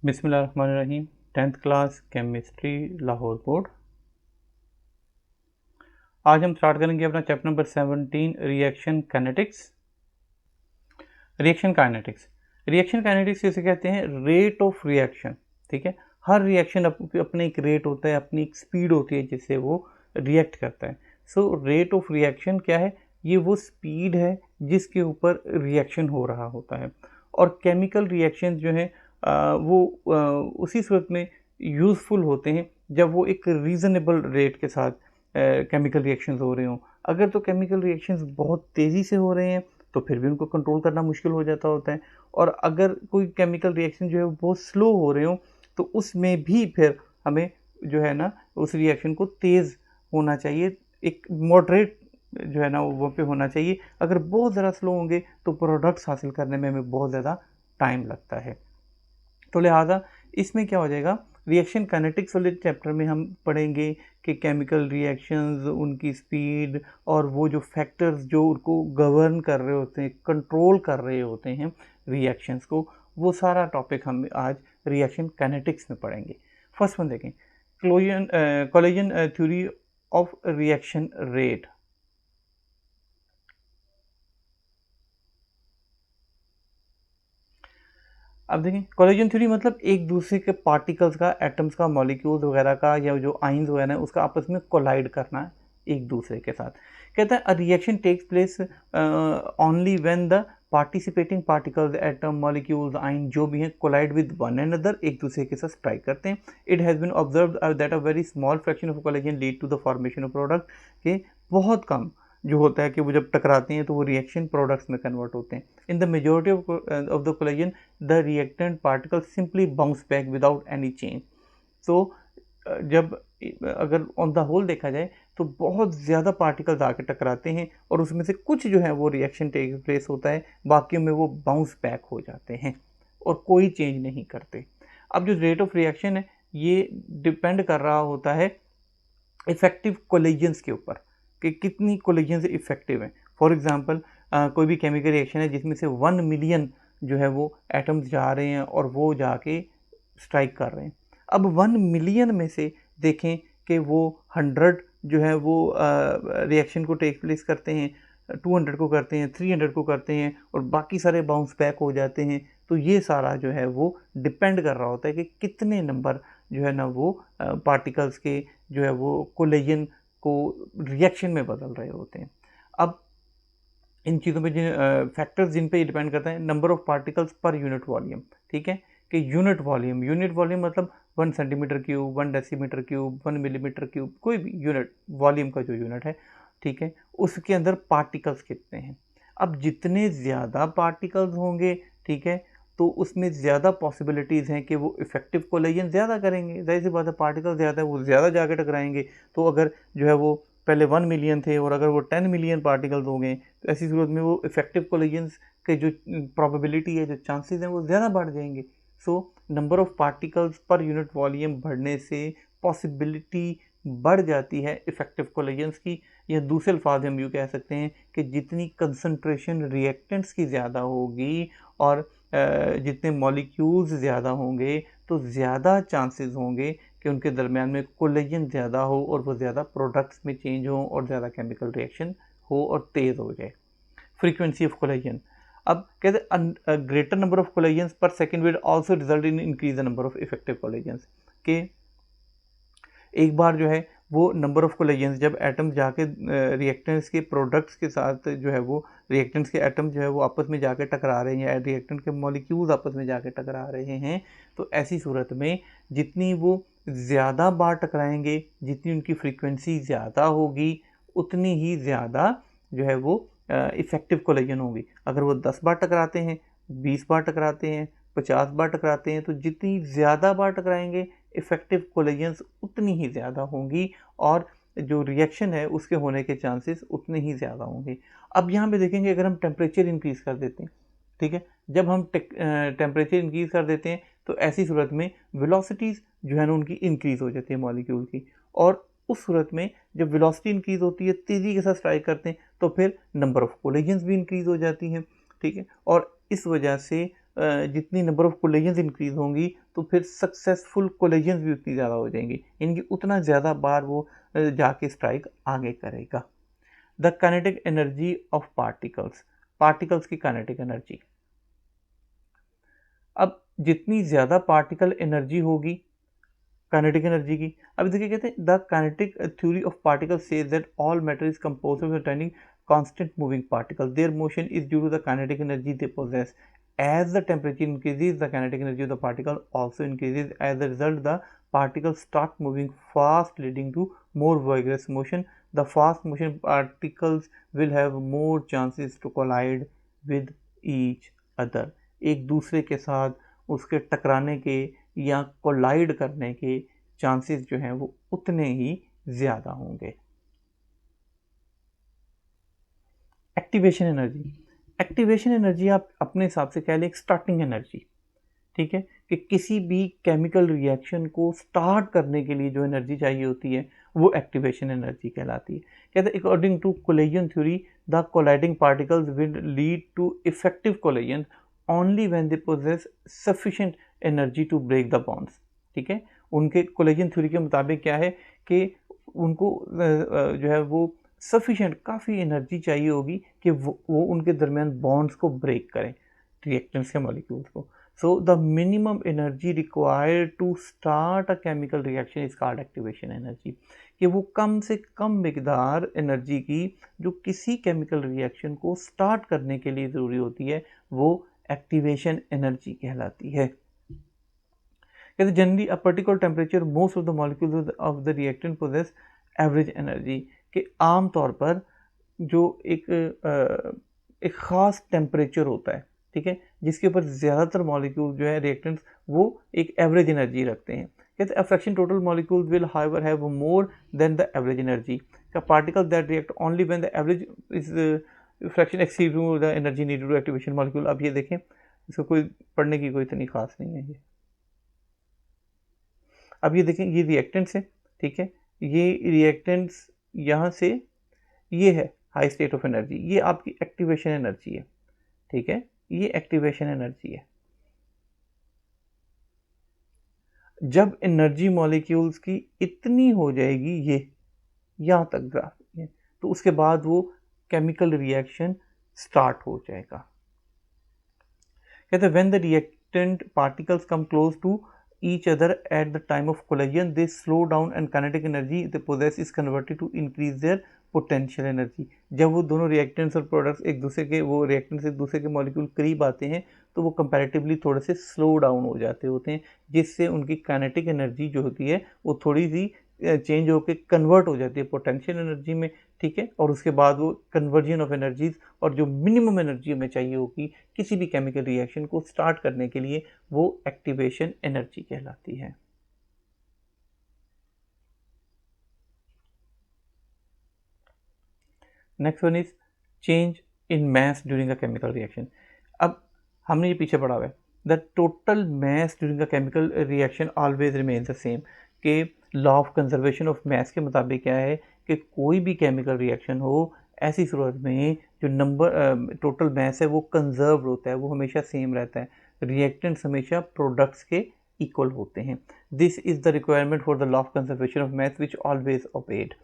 बिस्मिल्लाहिर्रहमानिर्रहीम। 10th class chemistry Lahore board. आज हम स्टार्ट करेंगे अपना chapter number 17 reaction kinetics. Reaction kinetics जिसे कहते हैं रेट ऑफ रिएक्शन। ठीक है, हर रिएक्शन अपने एक रेट होता है, अपनी एक स्पीड होती है जिससे वो रिएक्ट करता है। सो रेट ऑफ रिएक्शन क्या है? ये वो स्पीड है जिसके ऊपर रिएक्शन हो रहा होता है। और केमिकल रिएक्शन जो है वो उसी सूरत में यूज़फुल होते हैं जब वो एक रीज़नेबल रेट के साथ केमिकल रिएक्शंस हो रहे हों। अगर तो केमिकल रिएक्शंस बहुत तेज़ी से हो रहे हैं तो फिर भी उनको कंट्रोल करना मुश्किल हो जाता होता है। और अगर कोई केमिकल रिएक्शन जो है बहुत स्लो हो रहे हों तो उसमें भी फिर हमें जो है ना उस रिएक्शन को तेज़ होना चाहिए, एक मॉडरेट जो है ना वो पे होना चाहिए। अगर बहुत ज़्यादा स्लो होंगे तो प्रोडक्ट्स हासिल करने में हमें बहुत ज़्यादा टाइम लगता है। तो लिहाजा इसमें क्या हो जाएगा, रिएक्शन काइनेटिक्स वाले चैप्टर में हम पढ़ेंगे कि केमिकल रिएक्शंस, उनकी स्पीड और वो जो फैक्टर्स जो उनको गवर्न कर रहे होते हैं, कंट्रोल कर रहे होते हैं रिएक्शंस को, वो सारा टॉपिक हम आज रिएक्शन काइनेटिक्स में पढ़ेंगे। फर्स्ट वन देखें, collision theory of reaction rate. अब देखें, कोलिजन थ्योरी मतलब एक दूसरे के पार्टिकल्स का, एटम्स का, मॉलिक्यूल्स वगैरह का या जो आइंस वगैरह है उसका आपस में कोलाइड करना है एक दूसरे के साथ। कहता है a reaction takes place only when the participating particles, atom, molecules, ions जो भी हैं कोलाइड विद वन अनदर, एक दूसरे के साथ स्ट्राइक करते हैं। It has been observed that a very small fraction of collision lead to the formation of product, के बहुत कम जो होता है कि वो जब टकराते हैं तो वो रिएक्शन प्रोडक्ट्स में कन्वर्ट होते हैं। In the majority of the collision the reactant particle simply bounce back without any change. तो जब अगर ऑन द होल देखा जाए तो बहुत ज़्यादा पार्टिकल्स आके टकराते हैं और उसमें से कुछ जो है वो रिएक्शन टेक प्लेस होता है, बाकियों में वो बाउंस बैक हो जाते हैं और कोई चेंज नहीं करते। अब जो रेट ऑफ रिएक्शन है ये डिपेंड कर रहा होता है इफ़ेक्टिव कोलिजन्स के ऊपर कि कितनी कोलिजन्स इफ़ेक्टिव हैं। फॉर एग्जांपल कोई भी केमिकल रिएक्शन है जिसमें से 1 मिलियन जो है वो एटम्स जा रहे हैं और वो जाके स्ट्राइक कर रहे हैं। अब 1 मिलियन में से देखें कि वो 100 जो है वो रिएक्शन को टेक प्लेस करते हैं, 200 को करते हैं, 300 को करते हैं और बाकी सारे बाउंस बैक हो जाते हैं। तो ये सारा जो है वो डिपेंड कर रहा होता है कि कितने नंबर जो है ना वो पार्टिकल्स के जो है वो कोलिजन को रिएक्शन में बदल रहे होते हैं। अब इन चीज़ों पे जिन फैक्टर्स जिन पे डिपेंड करता है, number of particles per unit volume. ठीक है, कि यूनिट वॉल्यूम मतलब 1 centimetre cube, 1 decimetre cube, 1 millimetre cube, कोई भी यूनिट वॉल्यूम का जो यूनिट है, ठीक है, उसके अंदर पार्टिकल्स कितने हैं। अब जितने ज़्यादा पार्टिकल्स होंगे, ठीक है, तो उसमें ज़्यादा पॉसिबिलिटीज़ हैं कि वो इफेक्टिव कोलिजन ज़्यादा करेंगे। ज़ाहिर सी बात है, पार्टिकल ज़्यादा है वो ज़्यादा जाके टकराएंगे। तो अगर जो है वो पहले 1 मिलियन थे और अगर वो 10 मिलियन पार्टिकल्स हो गए तो ऐसी सूरत में वो इफेक्टिव कोलिजन्स के जो प्रोबेबिलिटी है, जो चांसेस हैं, वो ज़्यादा बढ़ जाएंगे। So number of particles per unit volume बढ़ने से पॉसिबिलिटी बढ़ जाती है इफेक्टिव कोलिजन्स की। या दूसरे अल्फाज हम यूँ कह सकते हैं कि जितनी कंसनट्रेशन रिएक्टेंट्स की ज़्यादा होगी और जितने मॉलिक्यूल्स ज़्यादा होंगे तो ज़्यादा चांसेस होंगे कि उनके दरमियान में कोलिजन ज़्यादा हो और वो ज़्यादा प्रोडक्ट्स में चेंज हो और ज़्यादा केमिकल रिएक्शन हो और तेज़ हो जाए। फ्रीक्वेंसी ऑफ कोलिजन, अब कहते ग्रेटर नंबर ऑफ कोलिजन्स पर second will also result in increase the number of effective collisions. के एक बार जो है वो नंबर ऑफ कोलिजन्स जब एटम्स जाके रिएक्टेंट्स के प्रोडक्ट्स के साथ जो है वो रिएक्टेंट्स के एटम जो है वो आपस में जाके टकरा रहे हैं या रिएक्टेंट के मॉलिक्यूल्स आपस में जाके टकरा रहे हैं, तो ऐसी सूरत में जितनी वो ज़्यादा बार टकराएंगे, जितनी उनकी फ्रीक्वेंसी ज़्यादा होगी, उतनी ही ज़्यादा जो है वो इफ़ेक्टिव कोलिजन होंगी। अगर वो 10 बार टकराते हैं, 20 बार टकराते हैं, 50 बार टकराते हैं, तो जितनी ज़्यादा बार टकराएंगे इफ़ेक्टिव कोलिजन्स उतनी ही ज़्यादा होंगी और जो रिएक्शन है उसके होने के चांसेस उतने ही ज़्यादा होंगे। अब यहाँ पे देखेंगे अगर हम टेम्परेचर इंक्रीज़ कर देते हैं, ठीक है, जब हम टेम्परेचर इंक्रीज़ कर देते हैं तो ऐसी सूरत में वेलोसिटीज़ जो है ना उनकी इंक्रीज़ हो जाती है मॉलिक्यूल की, और उस सूरत में जब वेलोसिटी इंक्रीज़ होती है, तेज़ी के साथ स्ट्राइक करते हैं, तो फिर नंबर ऑफ कोलिजन्स भी इंक्रीज़ हो जाती हैं। ठीक है, और इस वजह से जितनी नंबर ऑफ कोलिजन्स इंक्रीज होंगी तो फिर सक्सेसफुल कोलिजन्स भी उतनी ज़्यादा हो जाएंगी, इनकी उतना ज़्यादा बार वो जाके स्ट्राइक आगे करेगा। The kinetic energy of particles, particles की काइनेटिक एनर्जी। अब जितनी ज़्यादा पार्टिकल एनर्जी होगी काइनेटिक एनर्जी की, अब देखिए कहते हैं the kinetic theory of particle says that all matter is composed of returning constant moving particles. Their motion is due to the kinetic energy they possess. As the temperature increases, the kinetic energy of the particle also increases. As a result, the particles start moving fast, leading to more vigorous motion. The fast motion particles will have more chances to collide with each other. एक दूसरे के साथ उसके टकराने के या collide करने के चांसेस जो हैं वो उतने ही ज़्यादा होंगे। एक्टिवेशन एनर्जी, एक्टिवेशन एनर्जी आप अपने हिसाब से कह लें एक स्टार्टिंग एनर्जी, ठीक है, कि किसी भी केमिकल रिएक्शन को स्टार्ट करने के लिए जो एनर्जी चाहिए होती है वो एक्टिवेशन एनर्जी कहलाती है। कहते हैं according to collision theory the colliding particles will lead to effective collision only when they possess sufficient energy to break the bonds. ठीक है, उनके कोलिजन थ्योरी के मुताबिक क्या है कि उनको जो है वो सफिशिएंट काफ़ी एनर्जी चाहिए होगी कि वो उनके दरमियान बॉन्ड्स को ब्रेक करें, रिएक्टेंट्स के मॉलिक्यूल्स को। So the minimum energy required to start a chemical reaction is called activation energy, कि वो कम से कम मिकदार एनर्जी की जो किसी केमिकल रिएक्शन को स्टार्ट करने के लिए ज़रूरी होती है वो एक्टिवेशन एनर्जी कहलाती है। कहते generally a particular temperature most of the molecules of the reactant possess average energy, कि आम तौर पर जो एक ख़ास टेम्परेचर होता है, ठीक है, जिसके ऊपर ज़्यादातर मॉलिक्यूल जो है रिएक्टेंट्स वो एक एवरेज एनर्जी रखते हैं। कहते हैं अ fraction total molecules will however have more than the average energy, का particle that react only when the average is fraction exceed the energy needed to activation molecule. अब ये देखें, इसको कोई पढ़ने की कोई इतनी खास नहीं है ये। अब ये देखें, ये रिएक्टेंट्स है, ठीक है, ये रिएक्टेंट्स यहाँ से ये है हाई स्टेट ऑफ एनर्जी, ये आपकी एक्टिवेशन एनर्जी है, ठीक है, ये एक्टिवेशन एनर्जी है। जब एनर्जी मॉलिक्यूल्स की इतनी हो जाएगी, ये यहाँ तक ग्राफ है, तो उसके बाद वो केमिकल रिएक्शन स्टार्ट हो जाएगा। कहते हैं when the reactant particles come close to each other at the time of collision they slow down and kinetic energy they possess is converted to increase their potential energy। जब वो दोनों reactants और products एक दूसरे के वो reactants एक दूसरे के मॉलिक्यूल करीब आते हैं तो वो कंपैरेटिवली थोड़े से स्लो डाउन हो जाते होते हैं, जिससे उनकी काइनेटिक एनर्जी जो होती है वो थोड़ी सी चेंज होकर कन्वर्ट हो जाती है पोटेंशियल एनर्जी में, ठीक है, और उसके बाद वो कन्वर्जन ऑफ एनर्जीज और जो मिनिमम एनर्जी हमें चाहिए होगी किसी भी केमिकल रिएक्शन को स्टार्ट करने के लिए वो एक्टिवेशन एनर्जी कहलाती है। Next one is change in mass during a chemical reaction. अब हमने ये पीछे पढ़ा हुआ है the total mass during a chemical reaction always remains the same, के law of conservation of mass के मुताबिक क्या है कि कोई भी केमिकल रिएक्शन हो ऐसी सूरत में जो नंबर टोटल मास है वो कंजर्व होता है, वो हमेशा सेम रहता है, रिएक्टेंट्स हमेशा प्रोडक्ट्स के इक्वल होते हैं। This is the requirement for the law of conservation of mass which always obeyed.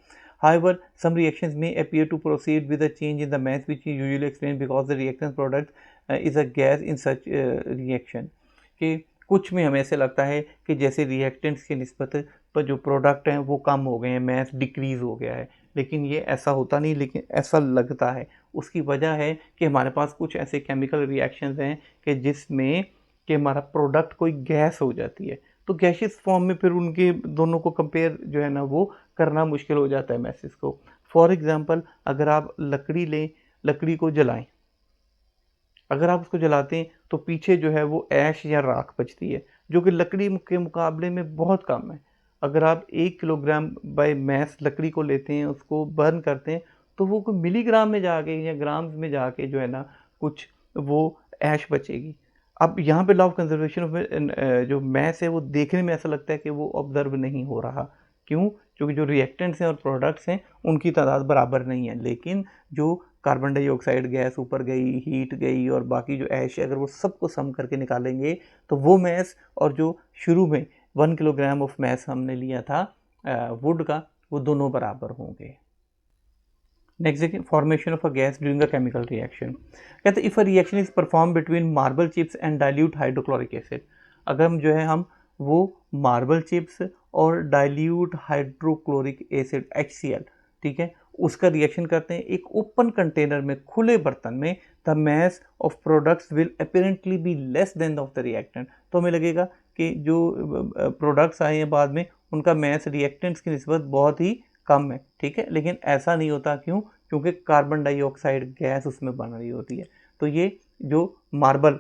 However, some reactions may appear to proceed with a change in the mass which is usually explained because the reactant product is a gas in such reaction। कि कुछ में हमें ऐसे लगता है कि जैसे reactants की निस्बत पर जो प्रोडक्ट हैं वो कम हो गए हैं, मास डिक्रीज़ हो गया है, लेकिन ये ऐसा होता नहीं, लेकिन ऐसा लगता है। उसकी वजह है कि हमारे पास कुछ ऐसे केमिकल रिएक्शंस हैं कि जिसमें कि हमारा प्रोडक्ट कोई गैस हो जाती है, तो गैशियस फॉर्म में फिर उनके दोनों को कंपेयर जो है ना वो करना मुश्किल हो जाता है मैसेज को। फॉर एग्जांपल अगर आप लकड़ी लें, लकड़ी को जलाएं, अगर आप उसको जलाते हैं तो पीछे जो है वो ऐश या राख बचती है जो कि लकड़ी के मुकाबले में बहुत कम है। अगर आप 1 किलोग्राम बाय मास लकड़ी को लेते हैं, उसको बर्न करते हैं, तो वो कोई मिलीग्राम में जाके या ग्राम्स में जाके जो है ना कुछ वो ऐश बचेगी। अब यहाँ पे लॉ ऑफ कंजर्वेशन ऑफ जो मास है वो देखने में ऐसा लगता है कि वो ऑब्जर्व नहीं हो रहा। क्यों? क्योंकि जो रिएक्टेंट्स हैं और प्रोडक्ट्स हैं उनकी तादाद बराबर नहीं है, लेकिन जो कार्बन डाइऑक्साइड गैस ऊपर गई, हीट गई और बाकी जो ऐश है, अगर वो सबको सम करके निकालेंगे तो वो मैस और जो शुरू में 1 किलोग्राम ऑफ मैस हमने लिया था वुड का, वो दोनों बराबर होंगे। नेक्स्ट देखिए, formation of a gas during a chemical reaction. कहते हैं if a reaction is perform between marble chips and dilute hydrochloric acid. अगर हम जो है हम वो मार्बल चिप्स और डाइल्यूट हाइड्रोक्लोरिक एसिड HCl, ठीक है, उसका रिएक्शन करते हैं एक ओपन कंटेनर में, खुले बर्तन में, the mass of products will apparently be less than of the reactant. तो हमें लगेगा कि जो प्रोडक्ट्स आए हैं बाद में उनका मैस रिएक्टेंट्स की निस्बत बहुत ही कम है, ठीक है, लेकिन ऐसा नहीं होता। क्यों? क्योंकि कार्बन डाइऑक्साइड गैस उसमें बन रही होती है। तो ये जो मार्बल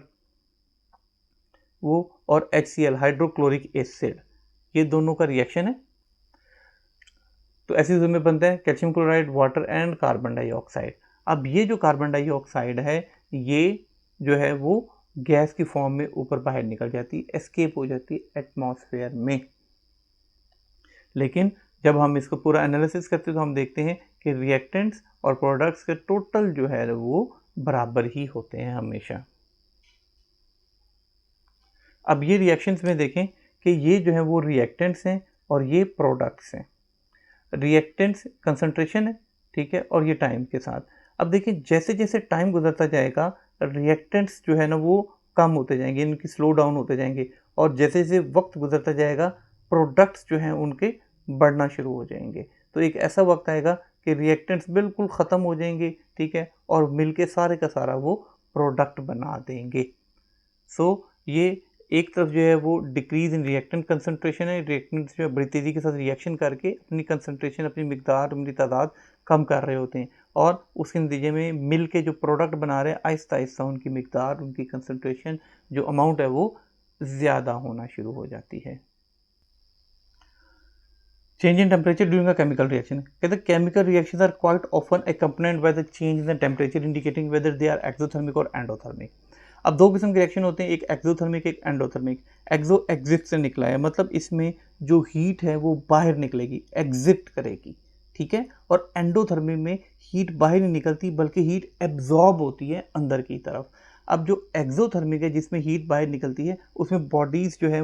वो और HCl हाइड्रोक्लोरिक एसिड, ये दोनों का रिएक्शन है। तो ऐसी चीज़ों में बनता है calcium chloride, water and carbon dioxide. अब ये जो कार्बन डाइऑक्साइड है ये जो है वो गैस की फॉर्म में ऊपर बाहर निकल जाती है, एस्केप हो जाती है एटमॉस्फेयर में। लेकिन जब हम इसको पूरा एनालिसिस करते हैं तो हम देखते हैं कि रिएक्टेंट्स और प्रोडक्ट्स के टोटल जो है वो बराबर ही होते हैं हमेशा। अब ये रिएक्शंस में देखें कि ये जो है वो रिएक्टेंट्स हैं और ये प्रोडक्ट्स हैं। रिएक्टेंट्स कंसंट्रेशन है, ठीक है, और ये टाइम के साथ। अब देखिए जैसे जैसे टाइम गुजरता जाएगा रिएक्टेंट्स जो है ना वो कम होते जाएंगे, इनकी स्लो डाउन होते जाएंगे, और जैसे जैसे वक्त गुजरता जाएगा प्रोडक्ट्स जो हैं उनके बढ़ना शुरू हो जाएंगे। तो एक ऐसा वक्त आएगा कि रिएक्टेंट्स बिल्कुल ख़त्म हो जाएंगे, ठीक है, और मिलके सारे का सारा वो प्रोडक्ट बना देंगे। सो ये एक तरफ जो है वो डिक्रीज इन रिएक्टेंट कंसंट्रेशन है, रिएक्टेंट जो है बड़ी तेज़ी के साथ रिएक्शन करके अपनी कंसंट्रेशन, अपनी मिकदार, अपनी तादाद कम कर रहे होते हैं, और उसके नतीजे में मिल के जो प्रोडक्ट बना रहे हैं आहिस्ता आहिस्ता उनकी मिकदार, उनकी कंसंट्रेशन जो अमाउंट है वो ज़्यादा होना शुरू हो जाती है। Change in temperature during a chemical reaction. कहते हैं chemical reaction are quite often accompanied by the change in the temperature indicating whether they are exothermic और एंडोथर्मिक। अब दो किस्म के रिएक्शन होते हैं, एक एक्सोथर्मिक, एक एंडोथर्मिक। एक्सो एग्जिट से निकला है, मतलब इसमें जो हीट है वो बाहर निकलेगी, एग्जिट करेगी, ठीक है, और एंडोथर्मिक में हीट बाहर नहीं निकलती बल्कि हीट एब्जॉर्ब होती है अंदर की तरफ। अब जो एक्सोथर्मिक है जिसमें हीट बाहर निकलती है उसमें बॉडीज़ जो है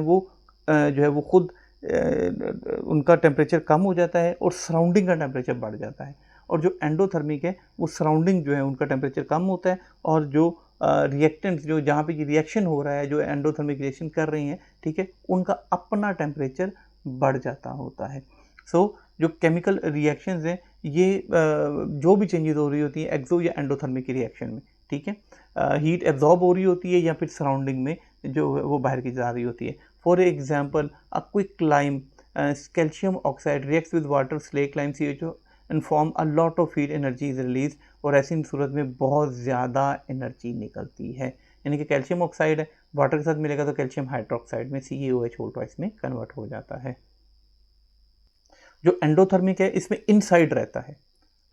वो खुद उनका टेम्परेचर कम हो जाता है और सराउंडिंग का टेम्परेचर बढ़ जाता है। और जो एंडोथर्मिक है वो सराउंडिंग जो है उनका टेम्परेचर कम होता है, और जो रिएक्टेंट्स जो जहाँ पे ये रिएक्शन हो रहा है, जो एंडोथर्मिक रिएक्शन कर रही हैं, ठीक है, उनका अपना टेम्परेचर बढ़ जाता होता है। सो जो केमिकल रिएक्शंस हैं ये जो भी चेंजेस हो रही होती हैं एक्सो या एंडोथर्मिक की रिएक्शन में, ठीक है, हीट एब्जॉर्ब हो रही होती है या फिर सराउंडिंग में जो वो बाहर की जा रही होती है। For example a quick lime calcium oxide reacts with water, slack lime, CO2 and form a lot of heat energy is release, और ऐसी सूरत में बहुत ज़्यादा एनर्जी निकलती है। यानी कि कैल्शियम ऑक्साइड है, वाटर के साथ मिलेगा तो कैल्शियम हाइड्रोक्साइड में CaOH इसमें कन्वर्ट हो जाता है। जो एंडोथर्मिक है इसमें इनसाइड रहता है,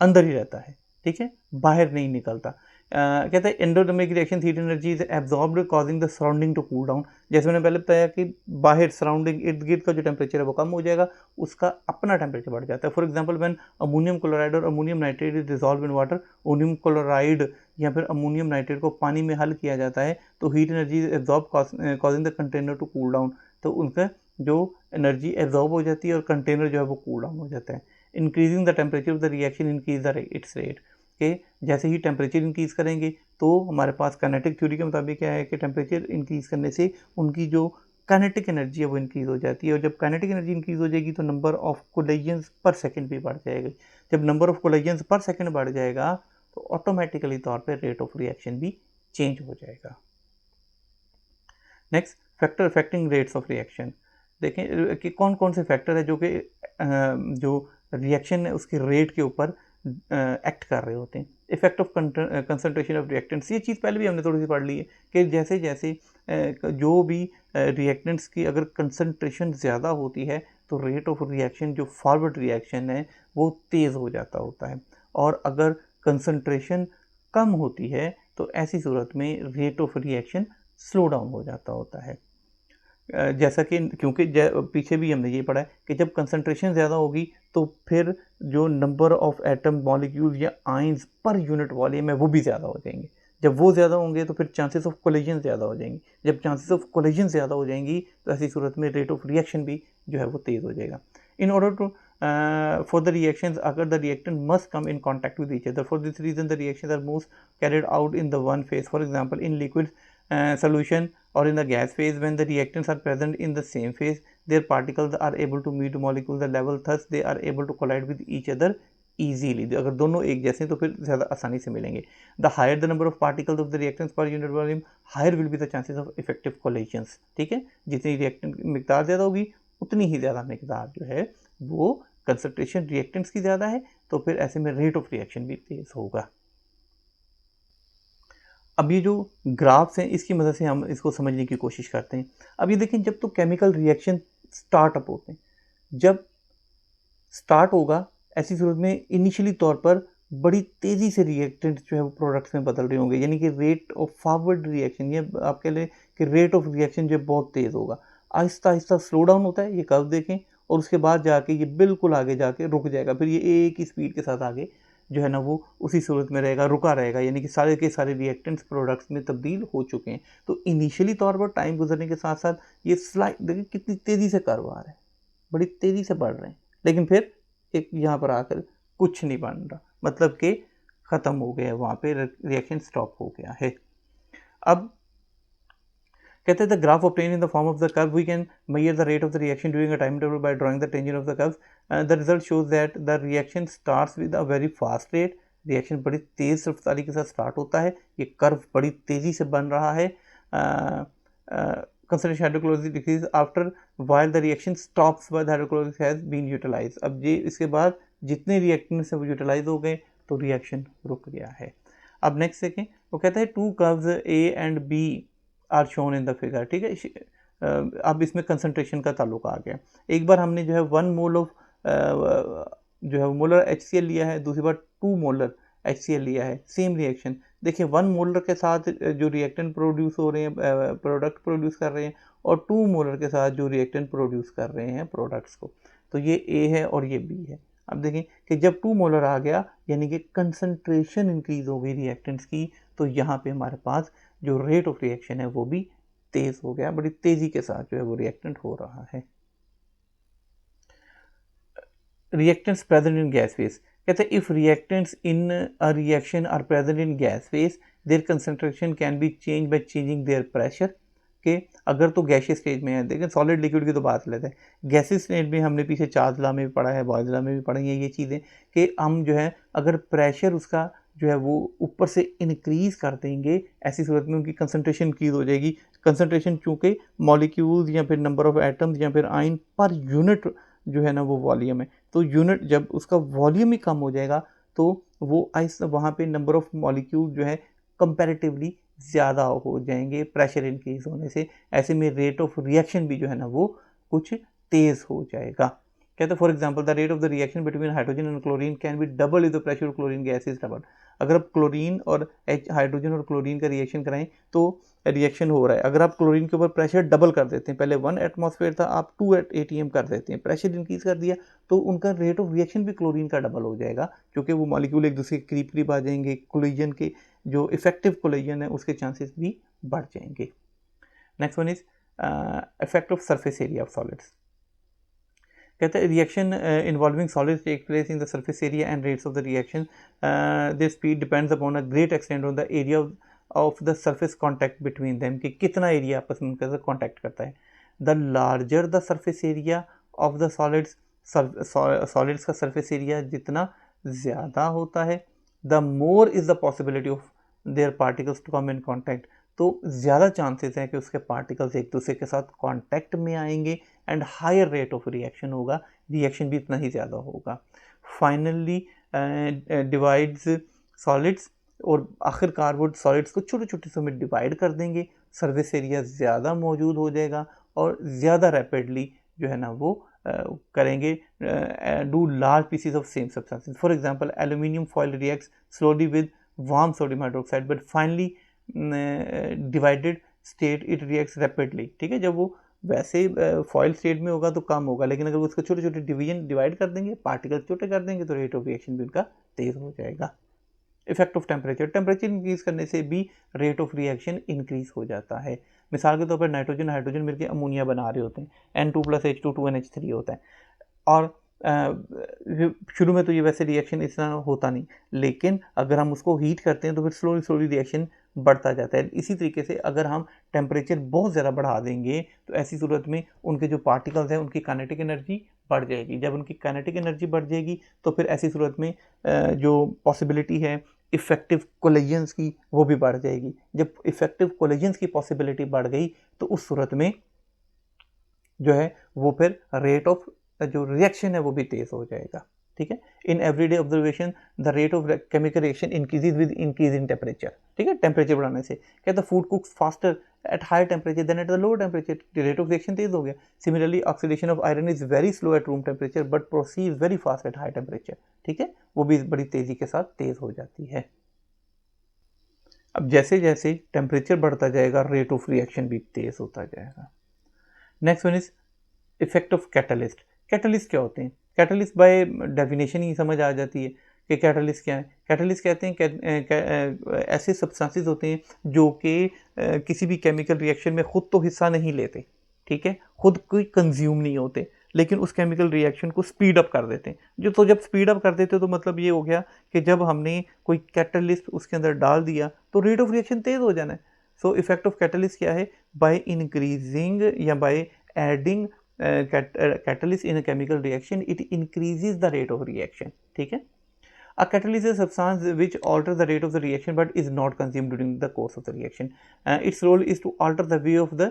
अंदर ही रहता है, ठीक है, बाहर नहीं निकलता। कहते हैं endothermic reaction heat energy is absorbed causing the surrounding to cool down. जैसे मैंने पहले बताया कि बाहर सराउंडिंग इर्द गिर्द का जो टेम्परेचर है वो कम हो जाएगा, उसका अपना टेम्परेचर बढ़ जाता है। For example when ammonium chloride और ammonium nitrate is dissolve in water, ammonium chloride या फिर अमोनियम नाइट्रेट को पानी में हल किया जाता है तो heat energy is absorb causing the container to cool down. तो उनका जो एनर्जी एब्जॉर्ब हो जाती है और कंटेनर जो है वो कूल डाउन हो जाता है। Increasing the temperature of the reaction increase the it's rate, कि जैसे ही टेम्परेचर इंक्रीज़ करेंगे तो हमारे पास काइनेटिक थ्योरी के मुताबिक क्या है कि टेम्परेचर इंक्रीज़ करने से उनकी जो काइनेटिक एनर्जी है वो इंक्रीज़ हो जाती है, और जब काइनेटिक एनर्जी इंक्रीज़ हो जाएगी तो नंबर ऑफ कोलिजन्स पर सेकंड भी बढ़ जाएगा। जब नंबर ऑफ कोलिजन्स पर सेकंड बढ़ जाएगा तो ऑटोमेटिकली तौर पर रेट ऑफ रिएक्शन भी चेंज हो जाएगा। Next, factor affecting rates of reaction. देखें कि कौन कौन से फैक्टर है जो कि जो रिएक्शन है उसके रेट के ऊपर एक्ट कर रहे होते हैं। Effect of concentration of reactants, ये चीज़ पहले भी हमने थोड़ी सी पढ़ ली है कि जैसे जैसे जो भी रिएक्टेंट्स की अगर कंसंट्रेशन ज़्यादा होती है तो रेट ऑफ रिएक्शन जो फॉरवर्ड रिएक्शन है वो तेज़ हो जाता होता है, और अगर कंसंट्रेशन कम होती है तो ऐसी सूरत में rate of reaction slow down हो जाता होता है। जैसा कि क्योंकि पीछे भी हमने ये पढ़ा है कि जब कंसंट्रेशन ज़्यादा होगी तो फिर जो नंबर ऑफ एटम मॉलिक्यूल या आइंस पर यूनिट वॉल्यूम है वो भी ज़्यादा हो जाएंगे। जब वो ज़्यादा होंगे तो फिर चांसेस ऑफ कोलिजन ज़्यादा हो जाएंगी। जब चांसेस ऑफ कोलिजन ज़्यादा हो जाएंगी तो ऐसी सूरत में रेट ऑफ रिएक्शन भी जो है वो तेज़ हो जाएगा। In order to for the reactions occur, the reactant must come in contact with each other. For this reason, the reactions are most carried out in the one phase. For example, in liquid solution or in the gas phase, when the reactants are present in the same phase, their particles are able to meet molecules the level, thus they are able to collide with each other easily. अगर दोनों एक जैसे हैं तो फिर ज़्यादा आसानी से मिलेंगे. The higher the number of particles of the reactants per unit volume, higher will be the chances of effective collisions. ठीक है, जितनी रिएक्टेंट मिकदार ज़्यादा होगी उतनी ही ज़्यादा मिकदार जो है वो कंसंट्रेशन रिएक्टेंट्स की ज़्यादा है, तो फिर ऐसे में रेट ऑफ रिएक्शन भी तेज़ होगा. अब ये जो ग्राफ्स हैं इसकी मदद से हम इसको समझने की कोशिश करते हैं. अब ये देखें, जब तो केमिकल रिएक्शन स्टार्ट अप होते हैं, जब स्टार्ट होगा ऐसी सूरत में इनिशियली तौर पर बड़ी तेज़ी से रिएक्टेंट जो है वो प्रोडक्ट्स में बदल रहे होंगे, यानी कि रेट ऑफ फॉरवर्ड रिएक्शन, ये आप कह लें कि रेट ऑफ रिएक्शन जो बहुत तेज़ होगा. आहिस्ता आहिस्ता स्लो डाउन होता है, ये कर्व देखें, और उसके बाद जाके ये बिल्कुल आगे जाके रुक जाएगा. फिर ये एक ही स्पीड के साथ आगे जो है ना वो उसी सूरत में रहेगा, रुका रहेगा, यानी कि सारे के सारे रिएक्टेंट्स प्रोडक्ट्स में तब्दील हो चुके हैं. तो इनिशियली तौर पर टाइम गुजरने के साथ साथ ये स्लाइड देखिए कितनी तेज़ी से कर्व आ रहा है, बड़ी तेज़ी से बढ़ रहे हैं, लेकिन फिर एक यहाँ पर आकर कुछ नहीं बन रहा, मतलब कि ख़त्म हो गया है, वहाँ पे रिएक्शन स्टॉप हो गया है. अब कहते हैं the graph obtain in the form of the curve, we can measure the rate of the reaction during a time interval by drawing the tangent of the curve. The result shows that the reaction starts with a very fast rate. Reaction बड़ी तेज़ रफ्तारी के साथ start होता है, ये curve बड़ी तेज़ी से बन रहा है. concentration hydrocollosis decrease after while the reaction stops by the hydrocollosis has been utilized. अब ये इसके बाद जितने रिएक्टेंट्स हैं वो यूटिलाइज हो गए तो रिएक्शन रुक गया है. अब नेक्स्ट देखें, वो कहता है two curves A and B are shown in the figure. ठीक है, अब इसमें कंसंट्रेशन का ताल्लुक आ गया. एक बार हमने जो है 1 मोल ऑफ जो है मोलर HCl लिया है, दूसरी बार 2 मोलर HCl लिया है, सेम रिएक्शन. देखिए 1 मोलर के साथ जो रिएक्टेंट प्रोड्यूस हो रहे हैं, प्रोडक्ट प्रोड्यूस कर रहे हैं, और 2 मोलर के साथ जो रिएक्टेंट प्रोड्यूस कर रहे हैं प्रोडक्ट्स को, तो ये A है और ये B है. अब देखें कि जब 2 मोलर आ गया यानी कि कंसंट्रेशन इंक्रीज हो गई रिएक्टेंट्स की, तो यहाँ पे हमारे पास जो रेट ऑफ रिएक्शन है वो भी तेज़ हो गया, बड़ी तेज़ी के साथ जो है वो रिएक्टेंट हो रहा है. Reactants present in gas phase, कहते हैं if reactants in a reaction are present in gas phase their concentration can be change by changing their pressure. के अगर तो गैसियस स्टेज में है, देखें सॉलिड लिक्विड की तो बात लेते हैं, गैसियस स्टेज में हमने पीछे चार्ज लॉ में भी पढ़ा है, बॉयल्स लॉ में भी पढ़ी है ये चीज़ें कि हम जो है अगर प्रेशर उसका जो है वो ऊपर से इंक्रीज़ कर देंगे, ऐसी सूरत में उनकी कंसंट्रेशन इंक्रीज हो जाएगी. कंसंट्रेशन चूँकि मॉलिक्यूल्स या फिर नंबर ऑफ एटम्स या फिर आयन पर यूनिट जो है ना वो वॉल्यूम है, तो यूनिट जब उसका वॉल्यूम ही कम हो जाएगा तो वो वहाँ पे नंबर ऑफ मॉलिक्यूल जो है कंपैरेटिवली ज़्यादा हो जाएंगे प्रेशर इंक्रीज होने से. ऐसे में रेट ऑफ रिएक्शन भी जो है ना वो कुछ तेज़ हो जाएगा. कहते हैं for example the rate of the reaction between hydrogen and chlorine can be double if the pressure of chlorine gas is double. अगर आप क्लोरीन और हाइड्रोजन और क्लोरीन का रिएक्शन कराएं तो रिएक्शन हो रहा है, अगर आप क्लोरीन के ऊपर प्रेशर डबल कर देते हैं, पहले 1 एटमॉस्फेयर था, आप 2 ATM कर देते हैं, प्रेशर इंक्रीज कर दिया, तो उनका रेट ऑफ रिएक्शन भी क्लोरीन का डबल हो जाएगा, क्योंकि वो मॉलिक्यूल एक दूसरे के करीब करीब आ जाएंगे, कोलिजन के जो इफेक्टिव कोलिजन है उसके चांसेस भी बढ़ जाएंगे. Next one is effect of surface area of solids. कहते हैं reaction involving solids take place in the surface area and rates of the reaction. This speed depends upon a great extent on the area of the surface contact between them, कि कितना area आपस में उनका contact करता है. The larger the surface area of the solids, solids का surface area जितना ज़्यादा होता है, the more is the possibility of their particles to come in contact, तो ज़्यादा चांसेस हैं कि उसके पार्टिकल्स एक दूसरे के साथ कॉन्टैक्ट में आएंगे and higher rate of reaction होगा, रिएक्शन भी इतना ही ज़्यादा होगा. फाइनली डिवाइड्स सॉलिड्स, और आखिरकार वो सॉलिड्स को छोटे छोटे हिस्सों में डिवाइड कर देंगे, सरफेस एरिया ज़्यादा मौजूद हो जाएगा और ज़्यादा रैपिडली जो है ना वो करेंगे do large PCs of same substances. For example aluminium foil reacts slowly with warm sodium hydroxide but finally divided state it reacts rapidly. ठीक है, जब वो वैसे फॉइल स्टेट में होगा तो कम होगा, लेकिन अगर उसको छोटे छोटे डिवाइड कर देंगे, पार्टिकल छोटे कर देंगे, तो रेट ऑफ रिएक्शन भी उनका तेज हो जाएगा। इफेक्ट ऑफ टेम्परेचर इंक्रीज करने से भी रेट ऑफ रिएक्शन इंक्रीज हो जाता है। मिसाल के तौर पर नाइट्रोजन हाइड्रोजन मिलकर अमोनिया बना रहे होते हैं, N2+H2 2NH3 होता है, और शुरू में तो ये वैसे रिएक्शन इतना होता नहीं, लेकिन अगर हम उसको हीट करते हैं तो फिर स्लोली स्लोली रिएक्शन बढ़ता जाता है। इसी तरीके से अगर हम टेम्परेचर बहुत ज़्यादा बढ़ा देंगे तो ऐसी सूरत में उनके जो पार्टिकल्स हैं उनकी काइनेटिक एनर्जी बढ़ जाएगी। जब उनकी काइनेटिक एनर्जी बढ़ जाएगी तो फिर ऐसी सूरत में जो पॉसिबिलिटी है इफ़ेक्टिव कोलिजन्स की वो भी बढ़ जाएगी। जब इफ़ेक्टिव कोलिजन्स की पॉसिबिलिटी बढ़ गई तो उस सूरत में जो है वो फिर रेट ऑफ जो रिएक्शन है वो भी तेज हो जाएगा। ठीक है, in everyday observation the rate of chemical reaction increases with increase in temperature. ठीक है, टेम्परेचर बढ़ाने से क्या the food cooks faster at higher temperature than at the lower temperature, rate of reaction तेज हो गया। Similarly oxidation of iron is very slow at room temperature but proceeds very fast at high temperature. ठीक है, वो भी बड़ी तेजी के साथ तेज हो जाती है। अब जैसे जैसे टेम्परेचर बढ़ता जाएगा रेट ऑफ रिएक्शन भी तेज होता जाएगा। Next one is effect of catalyst. Catalyst क्या होते हैं? कैटलिस्ट बाय डेफिनेशन ही समझ आ जाती है कि कैटलिस्ट क्या है। कैटलिस्ट कहते हैं ऐसे सब्सटेंसेस होते हैं जो कि किसी भी केमिकल रिएक्शन में खुद तो हिस्सा नहीं लेते, ठीक है, खुद कोई कंज्यूम नहीं होते, लेकिन उस केमिकल रिएक्शन को स्पीड अप कर देते हैं। तो जब स्पीड अप कर देते हैं तो मतलब ये हो गया कि जब हमने कोई कैटलिस्ट उसके अंदर डाल दिया तो रेट ऑफ रिएक्शन तेज हो जाना है। सो इफेक्ट ऑफ कैटलिस्ट क्या है? बाय इंक्रीजिंग या by adding catalyst in a chemical reaction, it increases the rate of reaction. ठीक है, a catalyst is a substance which alters the rate of the reaction but is not consumed during the course of the reaction. Its role is to alter the way of the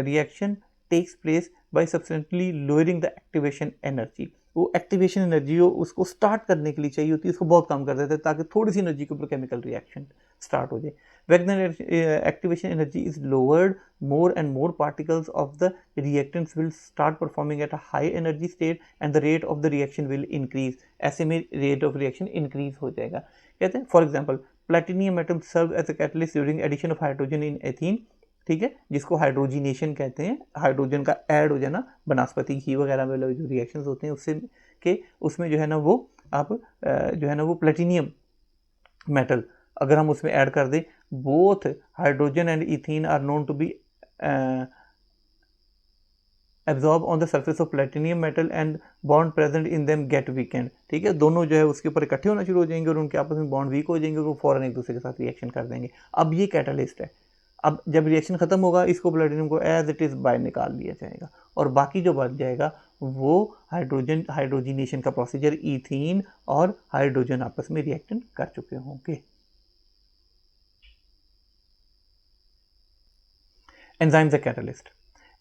reaction takes place by substantially lowering the activation energy. वो activation energy हो उसको start करने के लिए चाहिए होती है, उसको बहुत कम कर देते हैं ताकि थोड़ी सी एनर्जी के ऊपर केमिकल रिएक्शन स्टार्ट हो जाए। When the activation energy is lowered, more and more particles of the reactants will start performing at a high energy state and the rate of the reaction will increase. ऐसे में rate of reaction increase हो जाएगा। कहते हैं for example, platinum atom serve as a catalyst during addition of hydrogen in ethene. ठीक है, जिसको hydrogenation कहते हैं, हाइड्रोजन का ऐड हो जाना वनस्पति घी वगैरह में जो रिएक्शंस होते हैं उससे के उसमें जो है ना वो आप जो है ना वो प्लेटिनियम मेटल अगर हम उसमें ऐड कर दें, both hydrogen and ethene are known to be absorb on the surface of platinum metal and bond present in them get weakened. ठीक है, दोनों जो है उसके ऊपर इकट्ठे होना शुरू हो जाएंगे और उनके आपस में बॉन्ड वीक हो जाएंगे और वो फौरन एक दूसरे के साथ रिएक्शन कर देंगे। अब ये कैटलिस्ट है। अब जब रिएक्शन खत्म होगा इसको प्लेटिनियम को एज इट इज़ बाहर निकाल लिया जाएगा और बाकी जो बच जाएगा वो हाइड्रोजिनेशन का प्रोसीजर, इथीन और हाइड्रोजन आपस में रिएक्शन कर चुके होंगे। Enzyme the catalyst.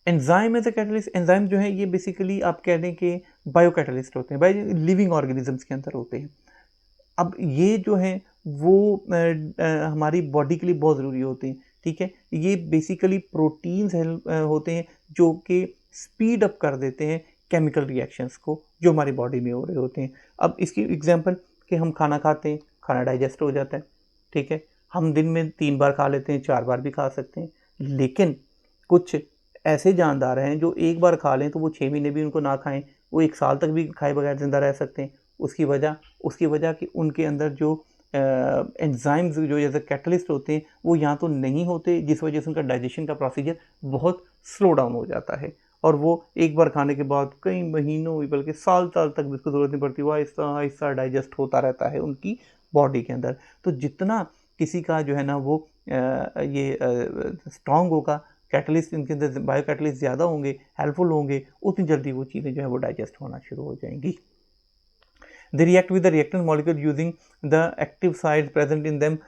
Enzyme as a catalyst, enzyme जो है ये बेसिकली आप कह दें कि बायो कैटलिस्ट होते हैं, बायो लिविंग ऑर्गेनिजम्स के अंदर होते हैं। अब ये जो है वो हमारी बॉडी के लिए बहुत ज़रूरी होते हैं। ठीक है, ये बेसिकली प्रोटीन्स होते हैं जो कि स्पीड अप कर देते हैं केमिकल रिएक्शंस को जो हमारी बॉडी में हो रहे होते हैं। अब इसकी एग्जांपल कि हम खाना खाते हैं, खाना डाइजेस्ट हो जाता है। ठीक है, हम दिन में 3 बार खा लेते हैं, 4 बार भी खा सकते हैं, लेकिन कुछ ऐसे जानदार हैं जो एक बार खा लें तो वो 6 महीने भी उनको ना खाएं, वो 1 साल तक भी खाए बगैर ज़िंदा रह सकते हैं। उसकी वजह कि उनके अंदर जो एंजाइम्स जो जैसे कैटलिस्ट होते हैं वो यहाँ तो नहीं होते, जिस वजह से उनका डाइजेशन का प्रोसीजर बहुत स्लो डाउन हो जाता है और वो एक बार खाने के बाद कई महीनों बल्कि साल तक भी उसको ज़रूरत नहीं पड़ती, वो आहिस्ता आहिस्ता डाइजेस्ट होता रहता है उनकी बॉडी के अंदर। तो जितना किसी का जो है ना वो ये स्ट्रॉन्ग होगा, कैटलिस्ट इनके अंदर बायो कैटलिस्ट ज़्यादा होंगे, हेल्पफुल होंगे, उतनी जल्दी वो चीज़ें जो है वो डाइजेस्ट होना शुरू हो जाएंगी। They react with the reactant molecule using the active sites present in them.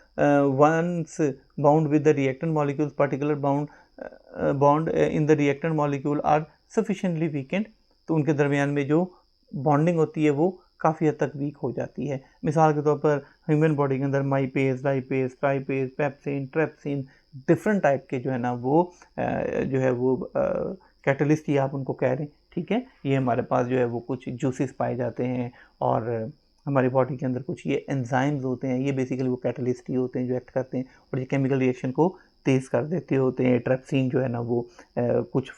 Once bound with the reactant molecules, particular bond in the reactant molecule are sufficiently weakened. तो उनके दरमियान में जो बॉन्डिंग होती है वो काफ़ी हद तक वीक हो जाती है। मिसाल के तौर पर ह्यूमन बॉडी के अंदर माइपेज, लाइपेज, ट्राइपेज, पेप्सिन, ट्रेप्सिन, डिफरेंट टाइप के जो है ना वो जो है वो कैटलिस्ट ही आप उनको कह रहे हैं। ठीक है, ये हमारे पास जो है वो कुछ जूसेस पाए जाते हैं और हमारी बॉडी के अंदर कुछ ये एंजाइम्स होते हैं, ये बेसिकली वो कैटलिस्ट ही होते हैं जो एक्ट करते हैं और ये केमिकल रिएक्शन को तेज़ कर देते होते हैं। ट्रेप्सिन जो है ना वो कुछ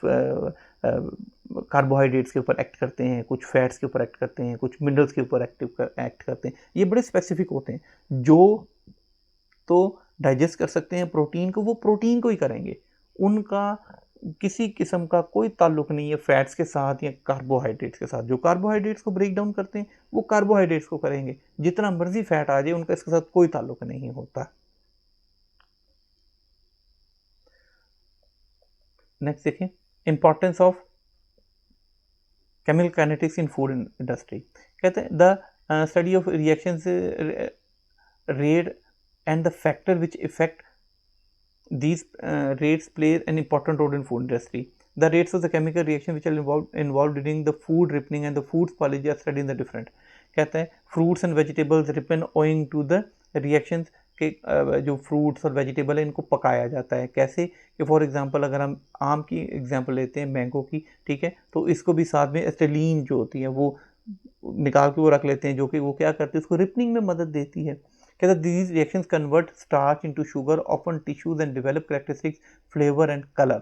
कार्बोहाइड्रेट्स के ऊपर एक्ट करते हैं, कुछ फैट्स के ऊपर एक्ट करते हैं, कुछ मिनरल्स के ऊपर एक्ट करते हैं। ये बड़े स्पेसिफिक होते हैं। जो तो डाइजेस्ट कर सकते हैं प्रोटीन को, वो प्रोटीन को ही करेंगे। उनका किसी किस्म का कोई ताल्लुक नहीं है फैट्स के साथ या कार्बोहाइड्रेट्स के साथ। जो कार्बोहाइड्रेट्स को ब्रेक डाउन करते हैं वो कार्बोहाइड्रेट्स को करेंगे, जितना मर्जी फैट आ जाए उनका इसके साथ कोई ताल्लुक नहीं होता। नेक्स्ट देखिए, importance of chemical kinetics in food industry. कहते हैं the study of reactions rate and the factor which effect these rates play an important role in food industry. The rates of the chemical reaction which are involved during the food ripening and the food spoilage are studied in the different. कहते हैं fruits and vegetables ripen owing to the reactions के जो fruits और vegetable है इनको पकाया जाता है। कैसे कि फॉर एग्जांपल अगर हम आम की एग्जांपल लेते हैं, मैंगो की, ठीक है, तो इसको भी साथ में एस्टेलिन जो होती है वो निकाल के वो रख लेते हैं, जो कि वो क्या करते हैं, उसको रिपनिंग में मदद देती है। कहता है these reactions convert starch into sugar, often tissues and develop characteristics, flavor and color.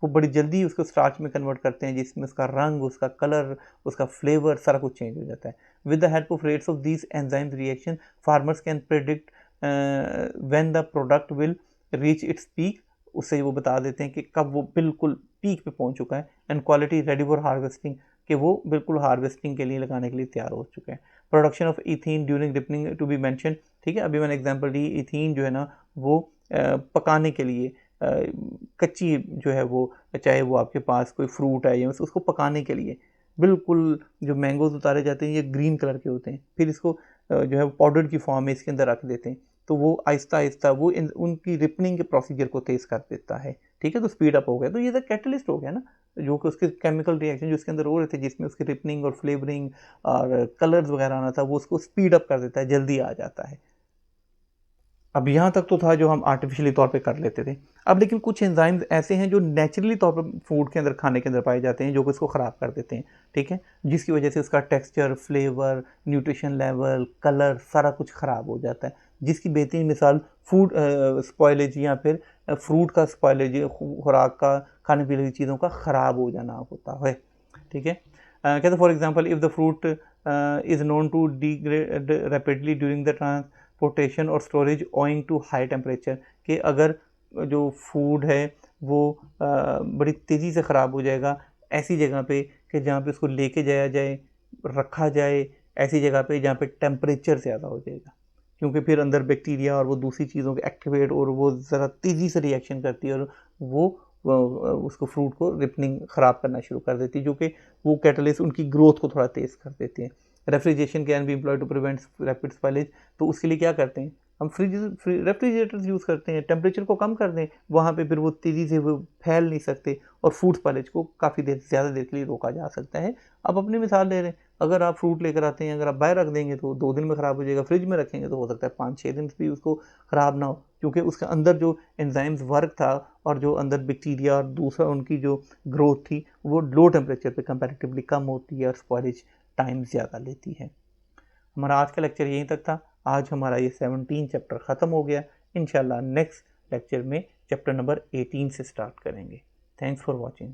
वो बड़ी जल्दी उसको स्टार्च में कन्वर्ट करते हैं जिसमें उसका रंग, उसका कलर, उसका फ्लेवर सारा कुछ चेंज हो जाता है। With the help of rates of these enzymes reaction farmers can predict when the product will reach its peak. उससे वो बता देते हैं कि कब वो बिल्कुल पीक पे पहुंच चुका है। And quality ready for harvesting, कि वो बिल्कुल हार्वेस्टिंग के लिए लगाने के लिए तैयार हो चुके हैं। Production of ethene during ripening to be mention, ठीक है, अभी मैंने एग्जांपल दी, इथीन जो है ना वो पकाने के लिए कच्ची जो है वो, चाहे वो आपके पास कोई फ्रूट है या उसको पकाने के लिए बिल्कुल जो मैंगोज उतारे जाते हैं ये ग्रीन कलर के होते हैं, फिर इसको जो है पाउडर की फॉर्म में इसके अंदर रख देते हैं, तो वो आहिस्ता आहिस्ता वो उनकी रिपनिंग के प्रोसीजर को तेज़ कर देता है। ठीक है, तो स्पीड अप हो गया, तो ये तो कैटलिस्ट हो गया ना, जो कि उसके केमिकल रिएक्शन जो उसके अंदर हो रहे थे जिसमें उसकी रिपनिंग और फ्लेवरिंग और कलर्स वगैरह आना था, वो उसको स्पीड अप कर देता है, जल्दी आ जाता है। अब यहाँ तक तो था जो हम आर्टिफिशियली तौर पे कर लेते थे। अब लेकिन कुछ एंजाइम्स ऐसे हैं जो नेचुरली तौर पर फूड के अंदर, खाने के अंदर पाए जाते हैं, जो कि इसको ख़राब कर देते हैं। ठीक है, जिसकी वजह से उसका texture, flavour, nutrition level, colour सारा कुछ ख़राब हो जाता है। जिसकी बेहतरीन मिसाल फूड स्पॉयलेज या फिर फ्रूट का स्पॉयलेज, खुराक का, खाने पीने की चीज़ों का ख़राब हो जाना होता है। ठीक है, कहते for example if the fruit is known to degrade rapidly during the transportation और storage owing to high temperature, कि अगर जो फूड है वो बड़ी तेज़ी से ख़राब हो जाएगा ऐसी जगह पे कि जहाँ पे उसको लेके जाया जाए, रखा जाए ऐसी जगह पे जहाँ पे टेम्परेचर ज़्यादा हो जाएगा, क्योंकि फिर अंदर बैक्टीरिया और वो दूसरी चीज़ों के एक्टिवेट और वो ज़रा तेज़ी से रिएक्शन करती है और वो उसको फ्रूट को रिपनिंग ख़राब करना शुरू कर देती है, जो कि वो कैटलिस्ट उनकी ग्रोथ को थोड़ा तेज़ कर देती है। Refrigeration can be employed to prevent rapid spoilage, तो उसके लिए क्या करते हैं हम, रेफ्रिजरेटर्स यूज़ करते हैं, टेम्परेचर को कम कर दें, वहाँ पे फिर वो तेज़ी से वो फैल नहीं सकते और फूड स्पॉइलेज को काफ़ी देर, ज़्यादा देर के लिए रोका जा सकता है। अब अपनी मिसाल ले रहे हैं, अगर आप फ्रूट लेकर आते हैं, अगर आप बाहर रख देंगे तो 2 दिन में ख़राब हो जाएगा, फ्रिज में रखेंगे तो हो सकता है 5-6 दिन भी उसको ख़राब ना हो, क्योंकि उसके अंदर जो एंजाइम्स वर्क था और जो अंदर बैक्टीरिया और दूसरा उनकी जो ग्रोथ थी वो लो टेम्परेचर पे कंपैरेटिवली कम होती है और स्पॉइलेज टाइम ज़्यादा लेती है। हमारा आज का लेक्चर यहीं तक था। आज हमारा ये 17 चैप्टर ख़त्म हो गया। इंशाल्लाह नेक्स्ट लेक्चर में चैप्टर नंबर 18 से स्टार्ट करेंगे। Thanks for watching.